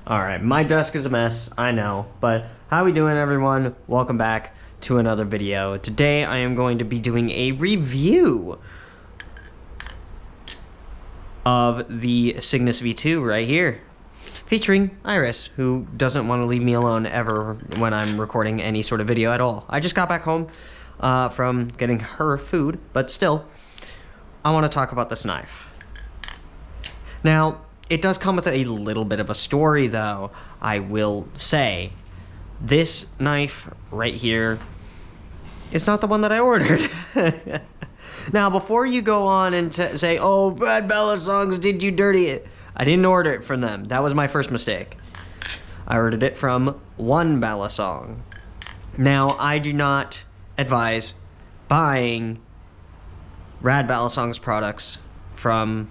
Alright, my desk is a mess, I know, but how we doing, everyone? Welcome back to another video. Today I am going to be doing a review of the Cygnus V2 right here, featuring Iris, who doesn't want to leave me alone ever when I'm recording any sort of video at all. I just got back home from getting her food, but still, I want to talk about this knife. Now, it does come with a little bit of a story, though, I will say. This knife right here is not the one that I ordered. Now, before you go on and say, oh, Rad Balisongs, did you dirty it? I didn't order it from them. That was my first mistake. I ordered it from One Balisong. Now, I do not advise buying Rad Balisongs products from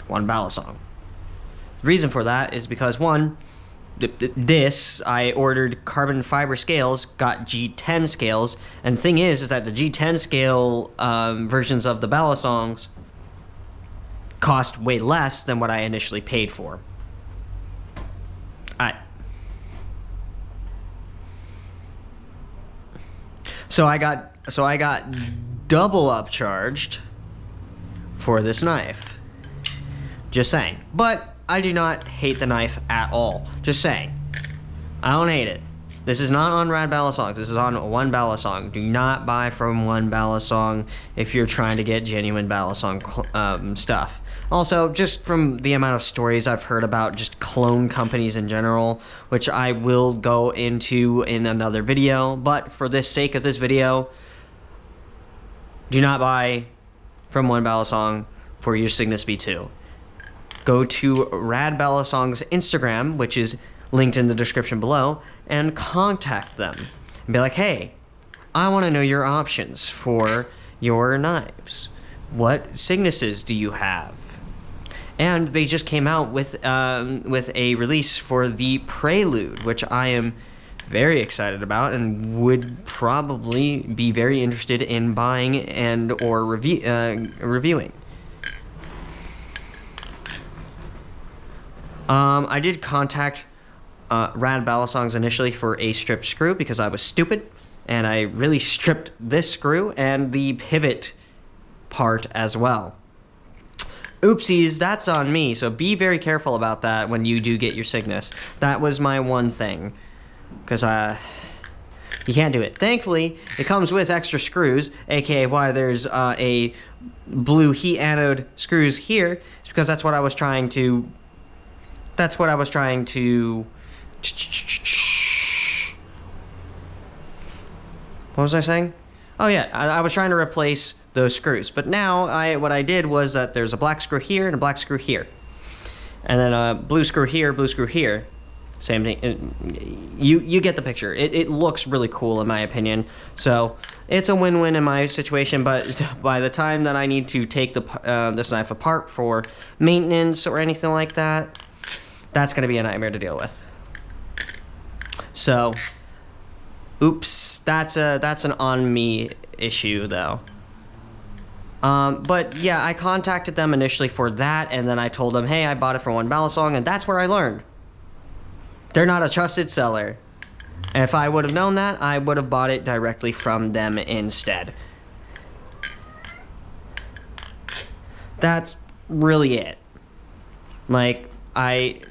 One Balisong. The reason for that is because, one, I ordered carbon fiber scales, got G10 scales, and the thing is that the G10 scale versions of the Balisongs cost way less than what I initially paid for. So I got double upcharged for this knife. Just saying. But I do not hate the knife at all. Just saying. I don't hate it. This is not on Rad Balisongs. This is on One Balisong. Do not buy from One Balisong if you're trying to get genuine Balisong stuff. Also, just from the amount of stories I've heard about just clone companies in general, which I will go into in another video, but for the sake of this video, do not buy from One Balisong for your Cygnus V2. Go to Rad Balisong's Instagram, which is linked in the description below, and contact them. And be like, hey, I want to know your options for your knives. What Cygnuses do you have? And they just came out with a release for the Prelude, which I am very excited about and would probably be very interested in buying and or reviewing. I did contact Rad Balisongs initially for a stripped screw because I was stupid, and I really stripped this screw and the pivot part as well. Oopsies, that's on me, so be very careful about that when you do get your Cygnus. That was my one thing, because you can't do it. Thankfully, it comes with extra screws, aka why there's a blue heat anode screws here. It's because that's what I was trying to... What was I saying? Oh yeah, I was trying to replace those screws. But now, what I did was that there's a black screw here and a black screw here. And then a blue screw here, blue screw here. Same thing. You get the picture. It looks really cool in my opinion. So it's a win-win in my situation, but by the time that I need to take this knife apart for maintenance or anything like that, that's going to be a nightmare to deal with. So, oops, that's an on me issue though. But yeah, I contacted them initially for that, and then I told them, hey, I bought it from One Balisong, and that's where I learned they're not a trusted seller. And if I would have known that, I would have bought it directly from them instead. That's really it. Like, I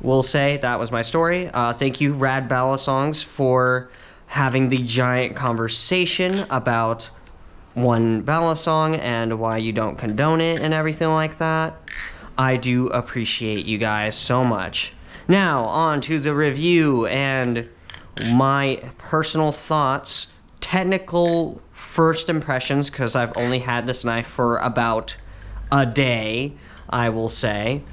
will say that was my story. Thank you, Rad Balisongs, for having the giant conversation about One Balisong and why you don't condone it and everything like that. I do appreciate you guys so much. Now, on to the review and my personal thoughts, technical first impressions, because I've only had this knife for about a day, I will say.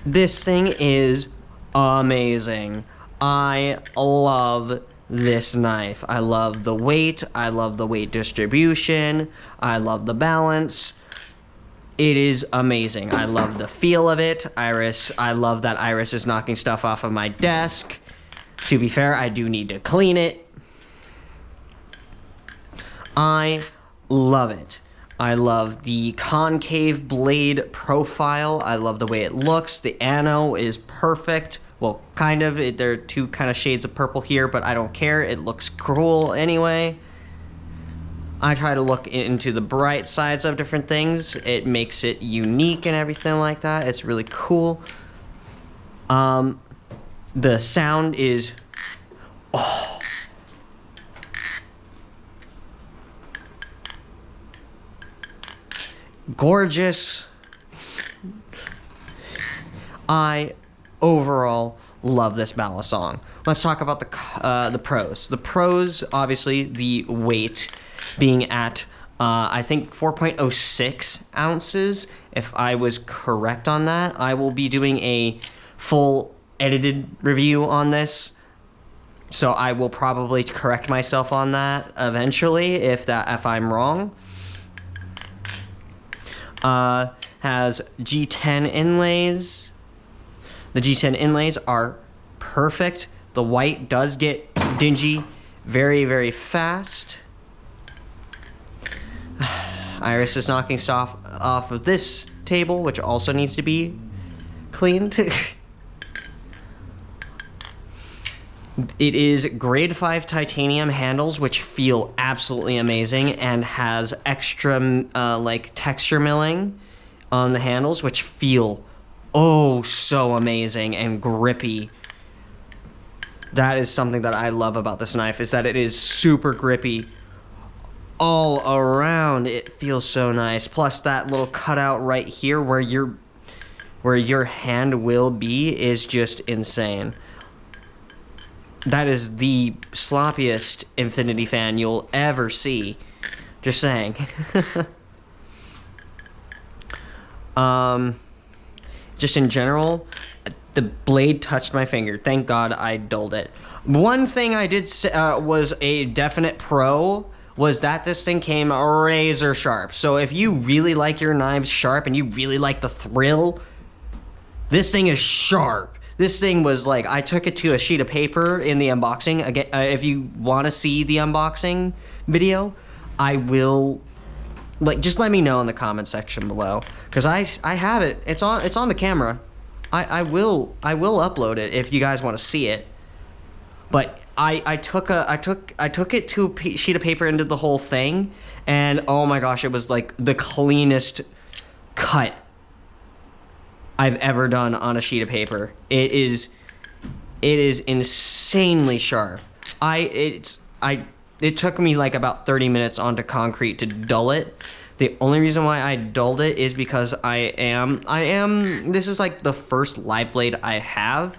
This thing is amazing. I love this knife. I love the weight. I love the weight distribution. I love the balance. It is amazing. I love the feel of it. I love that Iris is knocking stuff off of my desk. To be fair, I do need to clean it. I love it. I love the concave blade profile. I love the way it looks. The ano is perfect. Well, kind of. There are two kind of shades of purple here, but I don't care. It looks cool anyway. I try to look into the bright sides of different things. It makes it unique and everything like that. It's really cool. The sound is... Oh. Gorgeous. I overall love this balisong. Let's talk about the pros. The pros, obviously, the weight being at I think 4.06 ounces. If I was correct on that, I will be doing a full edited review on this, so I will probably correct myself on that eventually if I'm wrong. Has G10 inlays. The G10 inlays are perfect. The white does get dingy very, very fast. Iris is knocking stuff off of this table, which also needs to be cleaned. It is grade 5 titanium handles, which feel absolutely amazing, and has extra like texture milling on the handles, which feel oh so amazing and grippy. That is something that I love about this knife, is that it is super grippy all around. It feels so nice. Plus that little cutout right here where your hand will be is just insane. That is the sloppiest Infinity fan you'll ever see. Just saying. Just in general, the blade touched my finger. Thank God I dulled it. One thing I did was a definite pro was that this thing came razor sharp. So if you really like your knives sharp and you really like the thrill, this thing is sharp. This thing was like, I took it to a sheet of paper in the unboxing. Again, if you want to see the unboxing video, I will, like, just let me know in the comment section below, because I have it. It's on the camera. I will upload it if you guys want to see it. But I took it to a sheet of paper and did the whole thing, and oh my gosh, it was like the cleanest cut I've ever done on a sheet of paper. It is insanely sharp. It took me like about 30 minutes onto concrete to dull it. The only reason why I dulled it is because this is like the first live blade I have,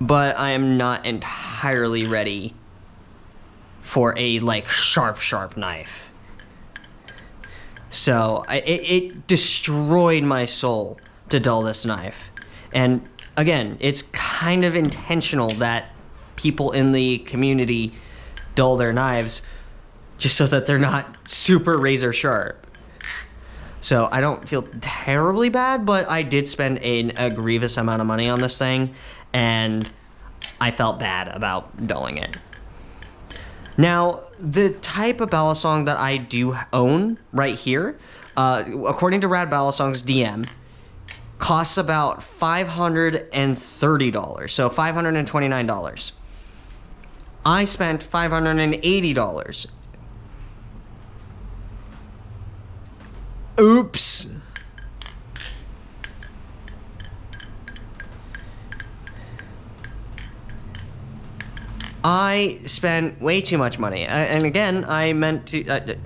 but I am not entirely ready for a like sharp knife. So it destroyed my soul to dull this knife. And again, it's kind of intentional that people in the community dull their knives just so that they're not super razor sharp. So I don't feel terribly bad, but I did spend a grievous amount of money on this thing, and I felt bad about dulling it. Now, the type of balisong that I do own right here, according to Rad Balisongs DM, costs about $530, so $529. I spent $580. Oops. I spent way too much money, and again, I meant to,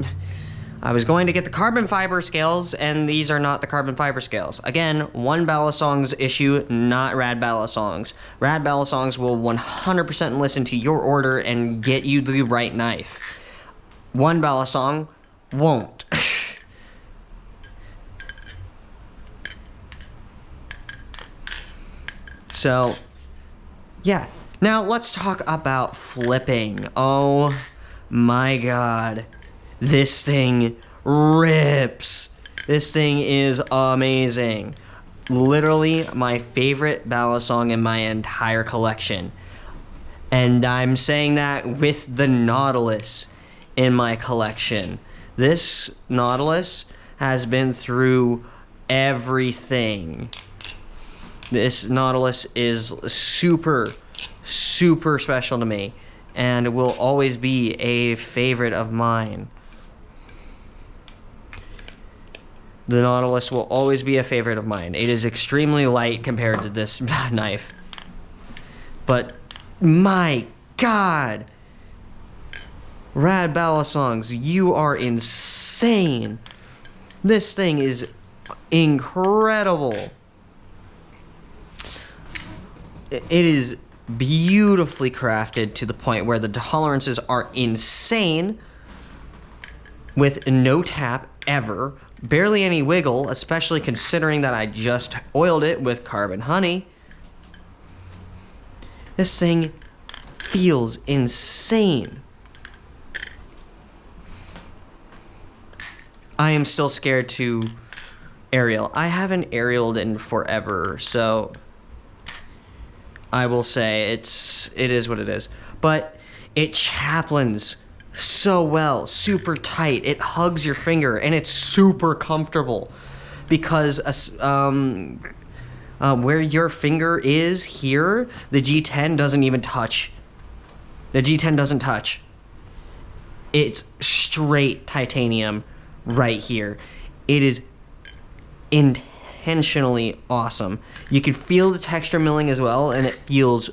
I was going to get the carbon fiber scales, and these are not the carbon fiber scales. Again, One Balisongs issue, not Rad Balisongs. Rad Balisongs will 100% listen to your order and get you the right knife. One Balisong won't. So, yeah. Now, let's talk about flipping. Oh my god. This thing rips. This thing is amazing. Literally my favorite balisong in my entire collection. And I'm saying that with the Nautilus. in my collection. This Nautilus has been through everything. This Nautilus is super, super special to me and will always be a favorite of mine. The Nautilus will always be a favorite of mine. It is extremely light compared to this knife. But my God, Rad Balisongs, you are insane. This thing is incredible. It is beautifully crafted to the point where the tolerances are insane, with no tap ever, barely any wiggle, especially considering that I just oiled it with carbon honey. This thing feels insane. I am still scared to aerial. I haven't aerialed in forever, so I will say it is what it is. But it chaplains so well, super tight. It hugs your finger, and it's super comfortable because where your finger is here, the G10 doesn't even touch. The G10 doesn't touch. It's straight titanium right here. It is intentionally awesome. You can feel the texture milling as well, and it feels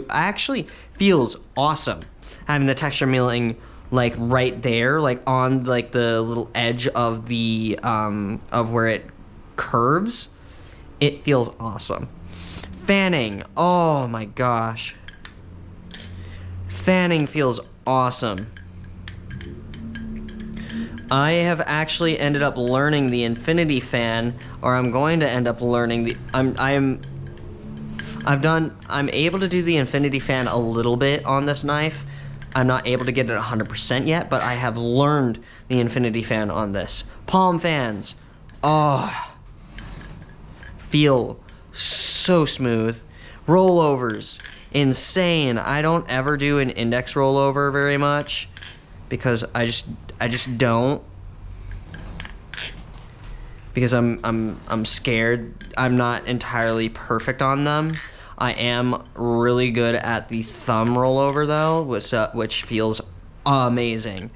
actually feels awesome having the texture milling like right there, like on like the little edge of the of where it curves. It feels awesome. Fanning, oh my gosh. Fanning feels awesome. I have actually ended up learning the infinity fan, or I'm going to end up learning the I'm able to do the infinity fan a little bit on this knife. I'm not able to get it 100% yet, but I have learned the infinity fan on this. Palm fans, oh, feel so smooth. Rollovers, insane. I don't ever do an index rollover very much because I just don't, because I'm scared. I'm not entirely perfect on them. I am really good at the thumb rollover though, which feels amazing.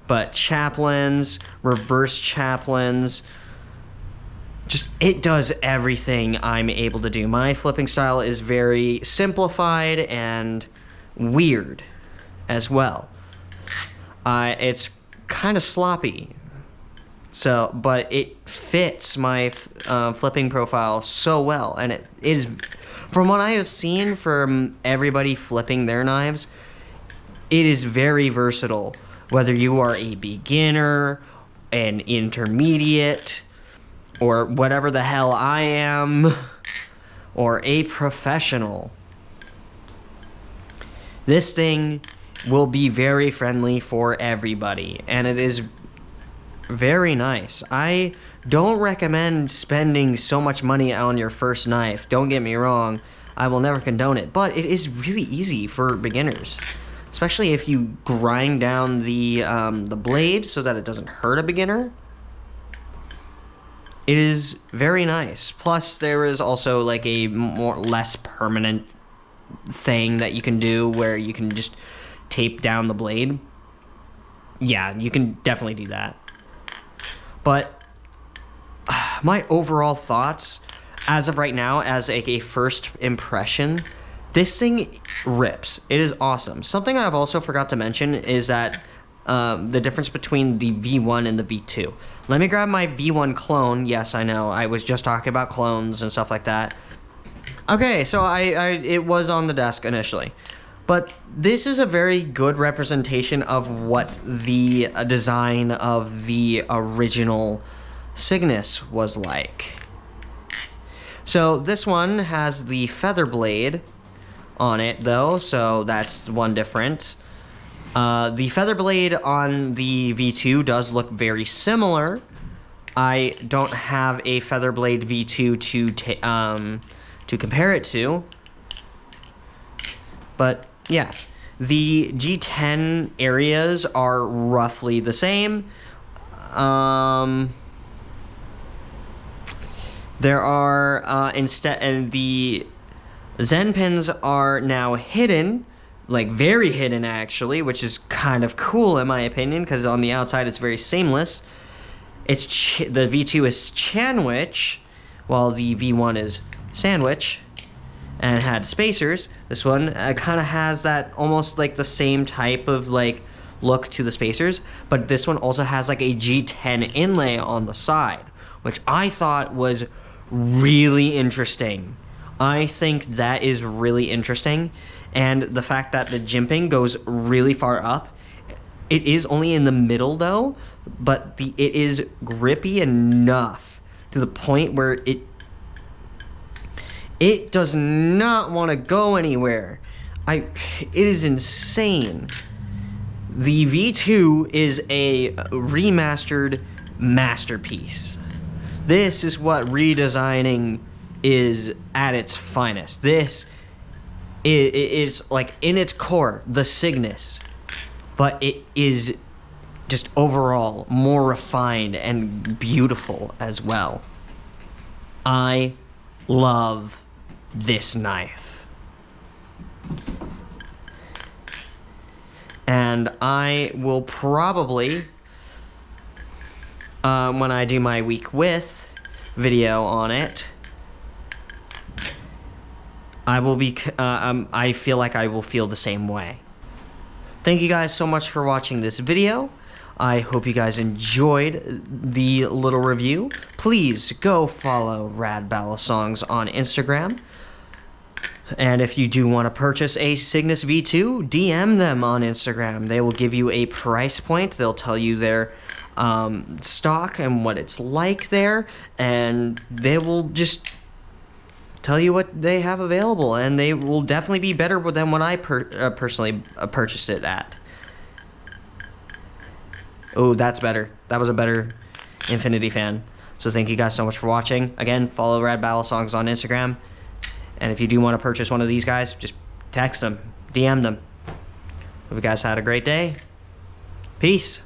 But chaplains, reverse chaplains, just it does everything I'm able to do. My flipping style is very simplified and weird as well. It's kind of sloppy, so but it fits my flipping profile so well, and it is, from what I have seen from everybody flipping their knives, it is very versatile. Whether you are a beginner, an intermediate, or whatever the hell I am, or a professional, this thing will be very friendly for everybody, and it is very nice. I don't recommend spending so much money on your first knife. Don't get me wrong, I will never condone it, but it is really easy for beginners, especially if you grind down the blade so that it doesn't hurt a beginner. It is very nice. Plus, there is also like a less permanent thing that you can do where you can just tape down the blade. Yeah, you can definitely do that. But my overall thoughts as of right now, as a first impression, this thing rips. It is awesome. Something I've also forgot to mention is that the difference between the V1 and the V2. Let me grab my V1 clone. Yes, I know, I was just talking about clones and stuff like that. Okay, so it was on the desk initially. But this is a very good representation of what the design of the original Cygnus was like. So this one has the feather blade on it though, so that's one different. The feather blade on the V2 does look very similar. I don't have a feather blade V2 to compare it to, but yeah, The G10 areas are roughly the same. There are instead, and the Zen pins are now hidden, like very hidden actually, which is kind of cool in my opinion, because on the outside it's very seamless. It's the V2 is Chanwich, while the V1 is Sandwich, and had spacers. This one kind of has that almost like the same type of like look to the spacers, but this one also has like a G10 inlay on the side, which I thought was really interesting. I think that is really interesting, and the fact that the jimping goes really far up. It is only in the middle though, but it is grippy enough to the point where it does not want to go anywhere. It is insane. The V2 is a remastered masterpiece. This is what redesigning is at its finest. This is like in its core the Cygnus, but it is just overall more refined and beautiful as well. I love this knife. And I will probably, when I do my week with video on it, I will be, I feel like I will feel the same way. Thank you guys so much for watching this video. I hope you guys enjoyed the little review. Please go follow Rad Balisongs on Instagram. And if you do want to purchase a Cygnus V2, DM them on Instagram. They will give you a price point. They'll tell you their stock and what it's like there, and they will just tell you what they have available, and they will definitely be better than what I personally purchased it at. Oh, that's better. That was a better Infinity fan. So thank you guys so much for watching. Again, follow Rad Balisongs on Instagram. And if you do want to purchase one of these guys, just text them, DM them. Hope you guys had a great day. Peace.